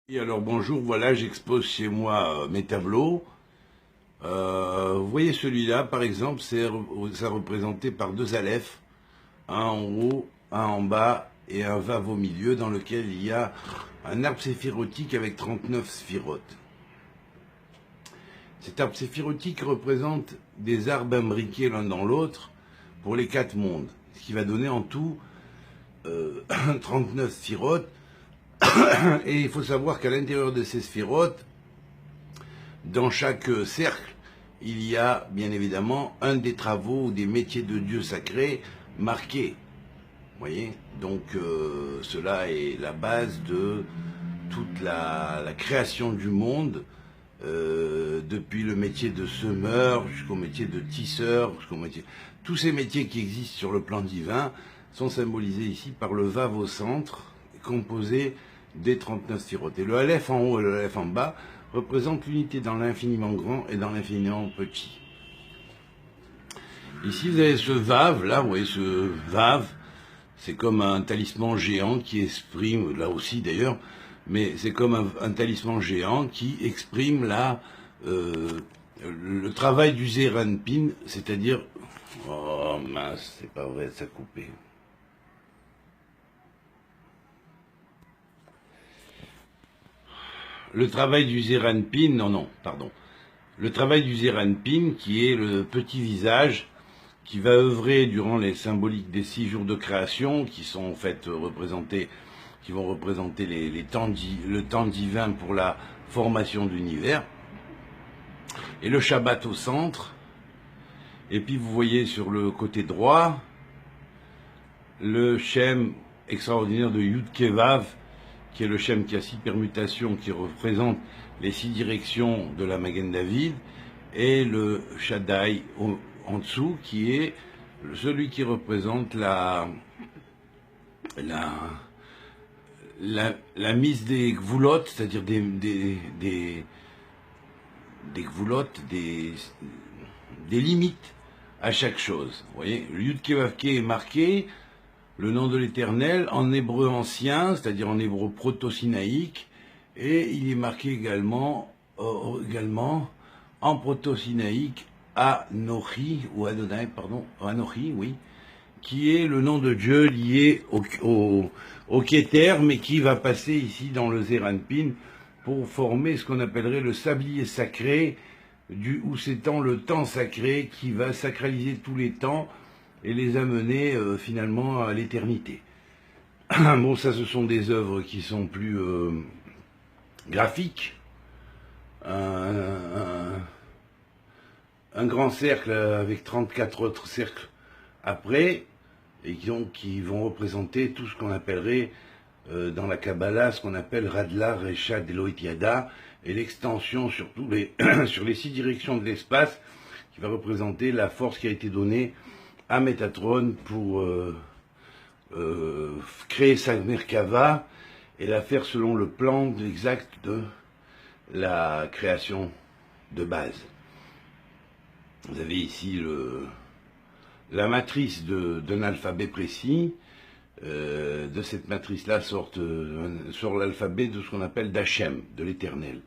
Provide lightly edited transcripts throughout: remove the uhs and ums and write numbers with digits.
Et alors bonjour, voilà, j'expose chez moi mes tableaux. Vous voyez celui-là, par exemple, ça représenté par deux alephes, un en haut, un en bas et un vav au milieu, dans lequel il y a un arbre séphirotique avec 39 sphirotes. Cet arbre séphirotique représente des arbres imbriqués l'un dans l'autre pour les 4 mondes, ce qui va donner en tout 39 sphirotes. Et il faut savoir qu'à l'intérieur de ces sphirotes, dans chaque cercle, il y a bien évidemment un des travaux ou des métiers de Dieu sacré marqués. Vous voyez, donc cela est la base de toute la création du monde, depuis le métier de semeur jusqu'au métier de tisseur, tous ces métiers qui existent sur le plan divin sont symbolisés ici par le Vav au centre, composé des 39 sphirotes. Et le Aleph en haut et le Aleph en bas représentent l'unité dans l'infiniment grand et dans l'infiniment petit. Ici, vous avez ce Vav, là, vous voyez ce Vav, c'est comme un talisman géant qui exprime, là aussi d'ailleurs, mais c'est comme un talisman géant qui exprime le travail du Zeranpin, c'est-à-dire... Oh mince, c'est pas vrai, ça a coupé. Le travail du Zeranpin, le travail du Zeranpin qui est le petit visage qui va œuvrer durant les symboliques des 6 jours de création, qui sont en fait représentés, qui vont représenter le temps divin pour la formation de l'univers, et le Shabbat au centre. Et puis vous voyez sur le côté droit le Shem extraordinaire de Yud Kevav, qui est le Shem qui a 6 permutations, qui représente les 6 directions de la Magen David, et le Shaddai en dessous, qui est celui qui représente la mise des gvoulottes, c'est-à-dire des gvoulottes, des limites à chaque chose. Vous voyez, le Yud Kevavke est marqué, le nom de l'Éternel, en hébreu ancien, c'est-à-dire en hébreu proto-sinaïque, et il est marqué également en proto-sinaïque Anochi, ou Adonai, pardon, Anochi, oui, qui est le nom de Dieu lié au Keter, mais qui va passer ici dans le Zeranpin pour former ce qu'on appellerait le sablier sacré, où s'étend le temps sacré qui va sacraliser tous les temps et les amener finalement à l'éternité. Bon, ça, ce sont des œuvres qui sont plus graphiques. Un grand cercle avec 34 autres cercles après, et qui vont représenter tout ce qu'on appellerait dans la Kabbalah, ce qu'on appelle Radla, Recha, Deloit Yada, et l'extension sur sur les 6 directions de l'espace, qui va représenter la force qui a été donnée à Métatron pour créer sa Merkava et la faire selon le plan exact de la création de base. Vous avez ici la matrice d'un alphabet précis. De cette matrice-là sort l'alphabet de ce qu'on appelle d'Hachem, de l'Éternel.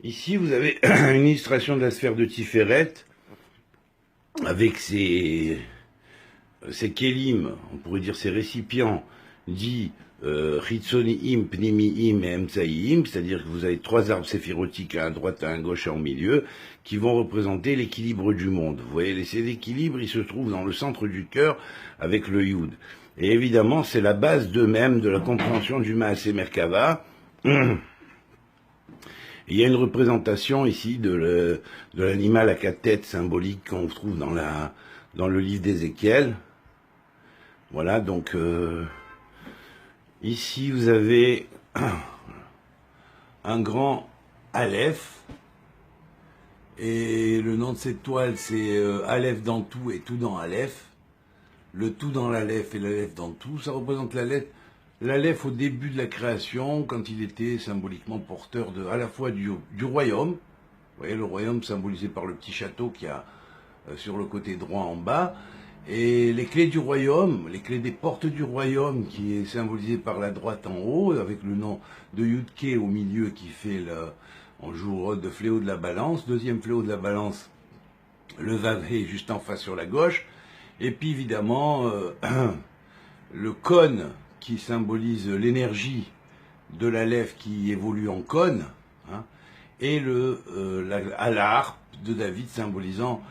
Ici, vous avez une illustration de la sphère de Tiferet, avec ses kélim, on pourrait dire ses récipients, dits Chitzoniim, Pnimiim et Emtsaïim, c'est-à-dire que vous avez 3 arbres séphirotiques à droite, à gauche et en milieu, qui vont représenter l'équilibre du monde. Vous voyez, ces équilibres, ils se trouvent dans le centre du cœur avec le Yud. Et évidemment, c'est la base d'eux-mêmes de la compréhension du Maaseh Merkava. Il y a une représentation ici de l'animal à 4 têtes symbolique qu'on trouve dans le livre d'Ézéchiel. Voilà, donc ici vous avez un grand Aleph, et le nom de cette toile c'est Aleph dans tout et tout dans Aleph. Le tout dans l'Aleph et l'Aleph dans tout, ça représente l'Aleph au début de la création, quand il était symboliquement porteur à la fois du royaume. Vous voyez, le royaume symbolisé par le petit château qu'il y a sur le côté droit en bas, Et les clés du royaume, les clés des portes du royaume, qui est symbolisée par la droite en haut, avec le nom de Yudke au milieu qui fait on joue le rôle de fléau de la balance. Deuxième fléau de la balance, le Vavé juste en face sur la gauche. Et puis évidemment, le cône qui symbolise l'énergie de la lèvre qui évolue en cône, hein, et à la harpe de David symbolisant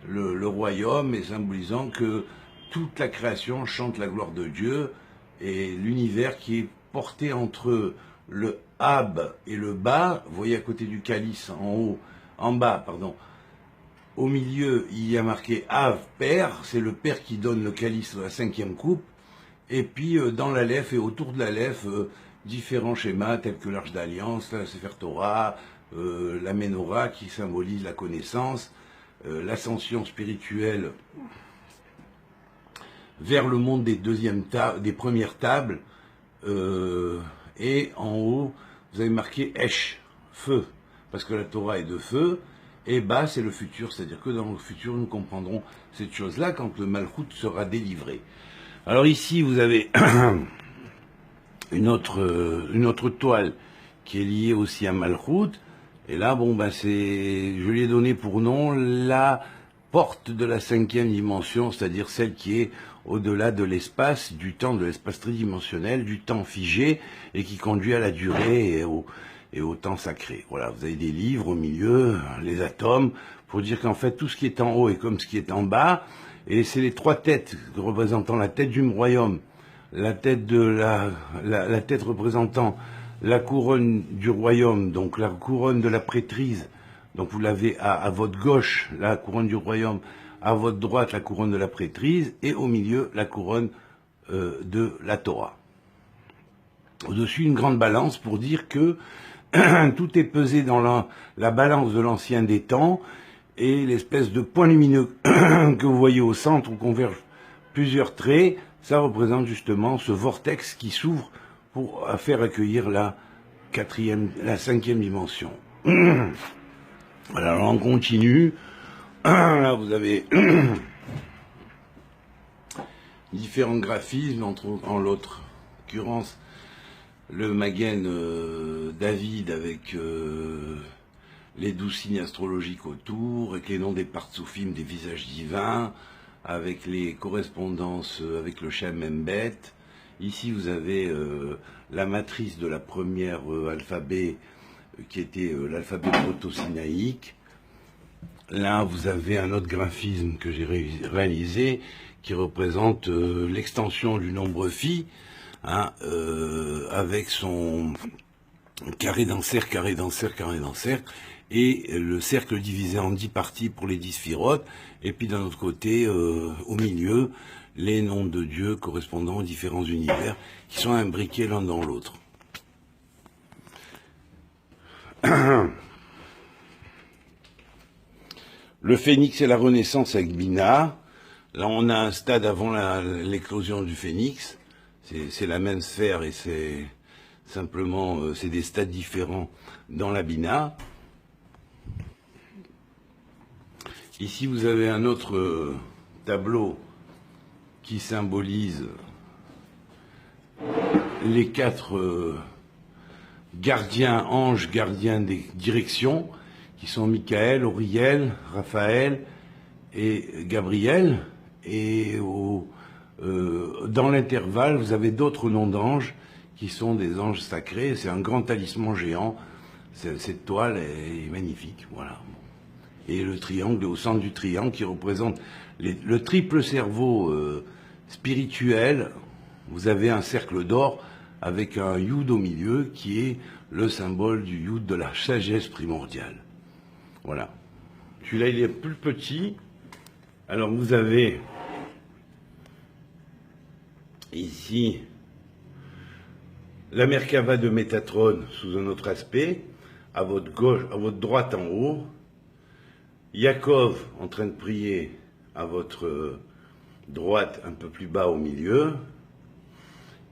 le royaume et symbolisant que toute la création chante la gloire de Dieu et l'univers qui est porté entre le Ab et le Bas. Vous voyez à côté du calice en bas, au milieu il y a marqué Av, Père, c'est le Père qui donne le calice de la 5e coupe, et puis dans la lèvre et autour de la lèvre, différents schémas tels que l'Arche d'Alliance, la Sefer Torah, la Menorah qui symbolise la connaissance, l'ascension spirituelle vers le monde des premières tables, et en haut, vous avez marqué Esh, feu, parce que la Torah est de feu, et bas, c'est le futur, c'est-à-dire que dans le futur, nous comprendrons cette chose-là quand le Malchut sera délivré. Alors ici, vous avez une autre toile qui est liée aussi à Malchut, et là, je lui ai donné pour nom la porte de la 5e dimension, c'est-à-dire celle qui est au-delà de l'espace, du temps, de l'espace tridimensionnel, du temps figé, et qui conduit à la durée et au temps sacré. Voilà, vous avez des livres au milieu, les atomes, pour dire qu'en fait, tout ce qui est en haut est comme ce qui est en bas, et c'est les 3 têtes représentant la tête du royaume, la tête la tête représentant la couronne du royaume, donc la couronne de la prêtrise, donc vous l'avez à votre gauche, la couronne du royaume, à votre droite, la couronne de la prêtrise, et au milieu, la couronne de la Torah. Au-dessus, une grande balance pour dire que tout est pesé dans la balance de l'ancien des temps, et l'espèce de point lumineux que vous voyez au centre où convergent plusieurs traits, ça représente justement ce vortex qui s'ouvre pour faire accueillir la 5e dimension. Voilà, alors on continue. Là, vous avez différents graphismes, en l'occurrence le Magen David avec les 12 signes astrologiques autour, avec les noms des partsoufim, des visages divins, avec les correspondances avec le Shem Embet. Ici, vous avez la matrice de la première alphabet, qui était l'alphabet proto-sinaïque. Là, vous avez un autre graphisme que j'ai réalisé, qui représente l'extension du nombre phi, hein, avec son carré d'un cercle, carré d'un cercle, carré d'un cercle, et le cercle divisé en 10 parties pour les 10 sphirotes, et puis d'un autre côté, au milieu, les noms de Dieu correspondant aux différents univers qui sont imbriqués l'un dans l'autre. Le phénix et la renaissance avec Bina. Là, on a un stade avant l'éclosion du phénix. C'est la même sphère et c'est simplement c'est des stades différents dans la Bina. Ici, vous avez un autre tableau qui symbolise les 4 gardiens, anges gardiens des directions, qui sont Michael, Auriel, Raphaël et Gabriel. Et dans l'intervalle, vous avez d'autres noms d'anges qui sont des anges sacrés. C'est un grand talisman géant. Cette toile est magnifique, voilà. Et le triangle, au centre du triangle, qui représente le triple cerveau spirituel. Vous avez un cercle d'or avec un Yud au milieu, qui est le symbole du Yud de la sagesse primordiale. Voilà. Celui-là, il est plus petit. Alors, vous avez ici la Merkava de Métatron sous un autre aspect, à votre gauche, à votre droite en haut. Yaakov en train de prier à votre droite, un peu plus bas au milieu.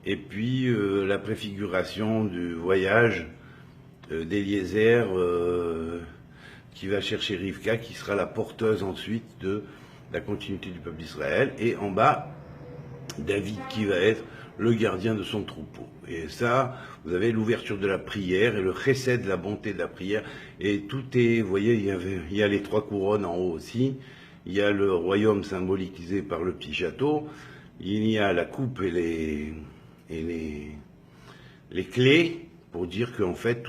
Et puis la préfiguration du voyage d'Eliezer qui va chercher Rivka, qui sera la porteuse ensuite de la continuité du peuple d'Israël, et en bas, David qui va être le gardien de son troupeau. Et ça, vous avez l'ouverture de la prière et le chesed, la bonté de la prière. Et tout est, vous voyez, il y a les 3 couronnes en haut aussi. Il y a le royaume symbolisé par le petit château. Il y a la coupe et les clés pour dire qu'en fait,